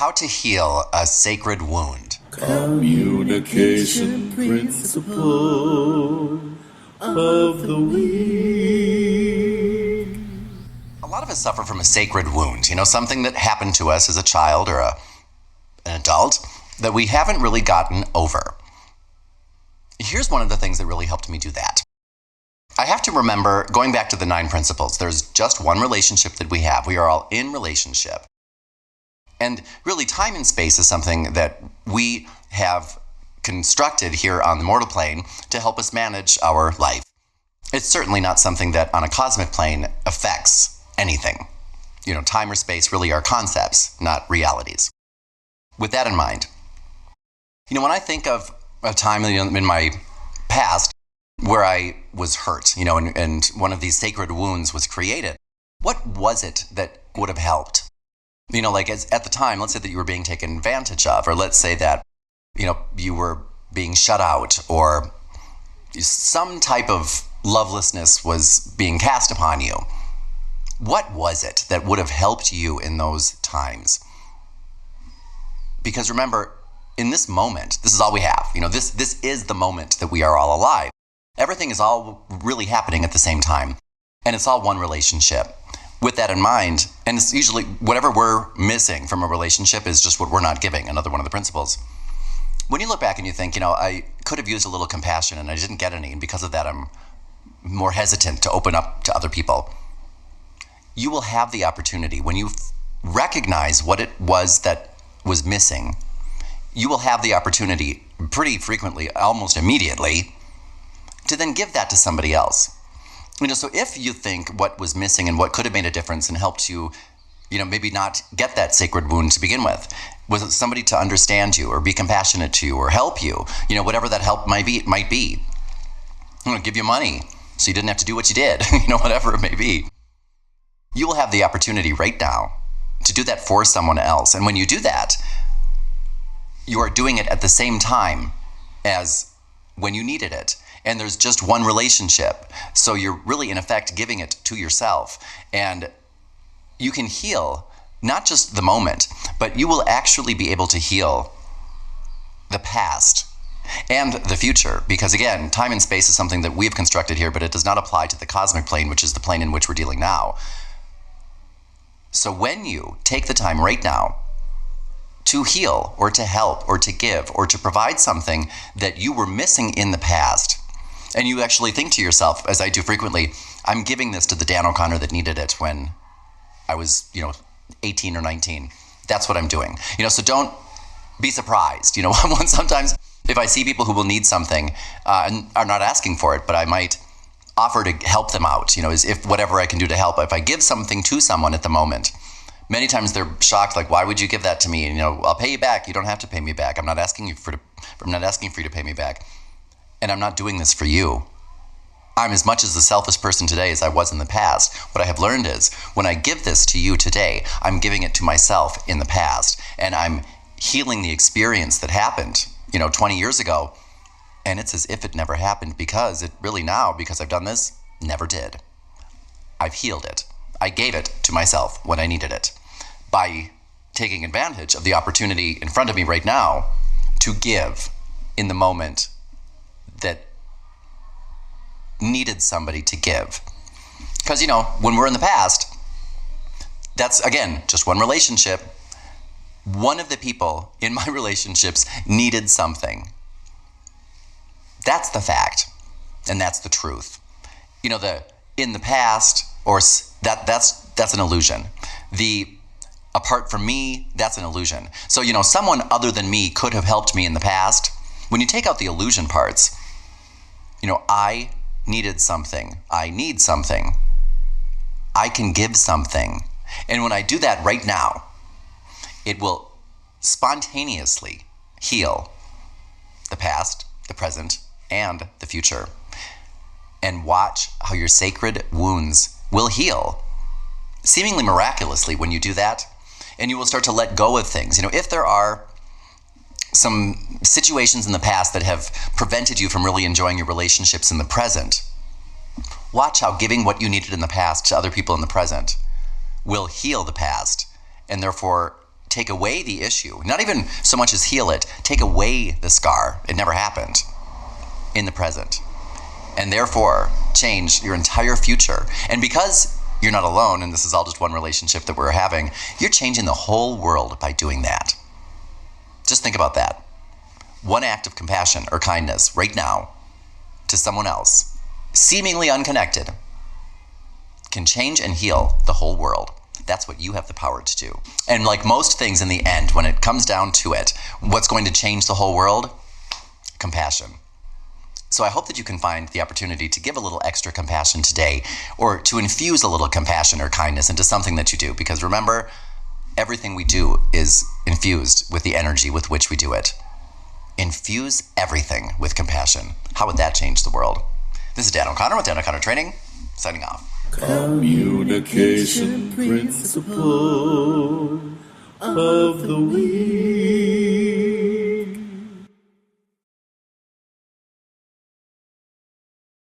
How to heal a sacred wound. Communication principle of the week. A lot of us suffer from a sacred wound, something that happened to us as a child or an adult that we haven't really gotten over. Here's one of the things that really helped me do that. I have to remember, going back to the 9 principles, there's just one relationship that we have. We are all in relationship. And really, time and space is something that we have constructed here on the mortal plane to help us manage our life. It's certainly not something that on a cosmic plane affects anything. Time or space really are concepts, not realities. With that in mind, when I think of a time in my past where I was hurt, and one of these sacred wounds was created, what was it that would have helped? At the time, let's say that you were being taken advantage of, or let's say that, you were being shut out, or some type of lovelessness was being cast upon you. What was it that would have helped you in those times? Because remember, in this moment, this is all we have. This is the moment that we are all alive. Everything is all really happening at the same time, and it's all one relationship. With that in mind, and it's usually whatever we're missing from a relationship is just what we're not giving, another one of the principles. When you look back and you think, I could have used a little compassion and I didn't get any, and because of that I'm more hesitant to open up to other people. You will have the opportunity, when you recognize what it was that was missing, you will have the opportunity pretty frequently, almost immediately, to then give that to somebody else. So if you think what was missing and what could have made a difference and helped you, maybe not get that sacred wound to begin with, was it somebody to understand you or be compassionate to you or help you, whatever that help might be. Give you money so you didn't have to do what you did, whatever it may be. You will have the opportunity right now to do that for someone else. And when you do that, you are doing it at the same time as when you needed it. And there's just one relationship. So you're really, in effect, giving it to yourself. And you can heal not just the moment, but you will actually be able to heal the past and the future. Because again, time and space is something that we've constructed here, but it does not apply to the cosmic plane, which is the plane in which we're dealing now. So when you take the time right now to heal or to help or to give or to provide something that you were missing in the past, and you actually think to yourself, as I do frequently, I'm giving this to the Dan O'Connor that needed it when I was, 18 or 19. That's what I'm doing. So don't be surprised. When sometimes if I see people who will need something and are not asking for it, but I might offer to help them out, as if whatever I can do to help. If I give something to someone at the moment, many times they're shocked, like, why would you give that to me? And, I'll pay you back. You don't have to pay me back. I'm not asking for you to pay me back. And I'm not doing this for you. I'm as much as the selfish person today as I was in the past. What I have learned is when I give this to you today, I'm giving it to myself in the past. And I'm healing the experience that happened, 20 years ago. And it's as if it never happened, because it really now, because I've done this, never did. I've healed it. I gave it to myself when I needed it by taking advantage of the opportunity in front of me right now to give in the moment that needed somebody to give. Because, when we're in the past, that's, again, just one relationship. One of the people in my relationships needed something. That's the fact, and that's the truth. In the past, or that's an illusion. The apart from me, that's an illusion. So, someone other than me could have helped me in the past. When you take out the illusion parts, I needed something. I need something. I can give something. And when I do that right now, it will spontaneously heal the past, the present, and the future. And watch how your sacred wounds will heal, seemingly miraculously when you do that. And you will start to let go of things. If there are some situations in the past that have prevented you from really enjoying your relationships in the present, watch how giving what you needed in the past to other people in the present will heal the past, and therefore take away the issue, not even so much as heal it, take away the scar. It never happened in the present. And therefore, change your entire future. And because you're not alone, and this is all just one relationship that we're having, you're changing the whole world by doing that. Just think about that. One act of compassion or kindness right now to someone else, seemingly unconnected, can change and heal the whole world. That's what you have the power to do. And like most things in the end, when it comes down to it, what's going to change the whole world? Compassion. So I hope that you can find the opportunity to give a little extra compassion today, or to infuse a little compassion or kindness into something that you do. Because remember, everything we do is infused with the energy with which we do it. Infuse everything with compassion. How would that change the world? This is Dan O'Connor with Dan O'Connor Training, signing off. Communication principle of the week.